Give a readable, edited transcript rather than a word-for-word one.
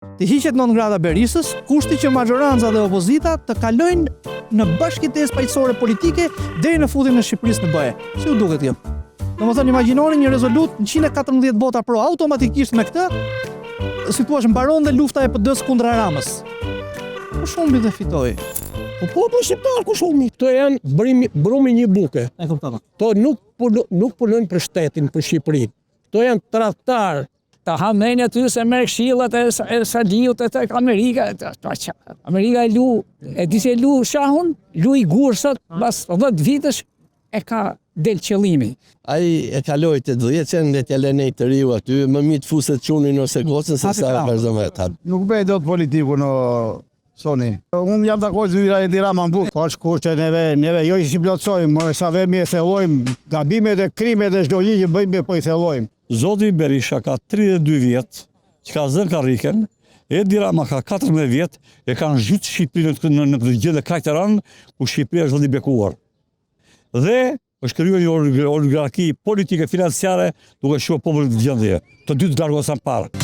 Të hiqet non grata Berisës, kushti që majoranca dhe opozita të kalojnë në bashkëtesë paqësore politike deri në futjen e Shqipërisë në BE. Si u duket kjo? Domethënë imagjinoni një rezolut në 114 vota pro, automatikisht me këtë, si thua, mbaron dhe lufta e PD-s kundra Ramës. Ku shumë dhe fitoi? Po populli shqiptar ku shumë. Këto janë brumi një buke. E kuptova. To nuk punojnë për shtetin, për Shqipërinë. Këto janë tradhtar. Ta hamejnë aty se merr këshillat e Sadiut e tek Amerika. Amerika e di se lu shahun, lu i gursat, pas 10 vitesh e ka del qëllimi. Ai e kaloi të 10 dhe t'ja lënë të riu aty, më mirë të fuset çunin ose gocën se sa vazhdon me ta. Nuk bëj dot politiku në Soni. Unë jam dakord zyra e Dirama në bukë. Pash kushte neve jo i plotësojmë, sa vemi e thellojmë gabimet e krimet e çdo ligj që bëjmë po i thellojmë. Zoti Berisha ka 32 vjet, që ka zënë karriken, Edi Rama ka 14 vjet, e kanë zhytë Shqipërinë në këtë gjë dhe kaq të rënd, ku Shqipëria është vetë bekuar. Dhe është krijuar një oligarki politike financiare duke shkuar popullin në gjendje. Të dy të largohen sa parë.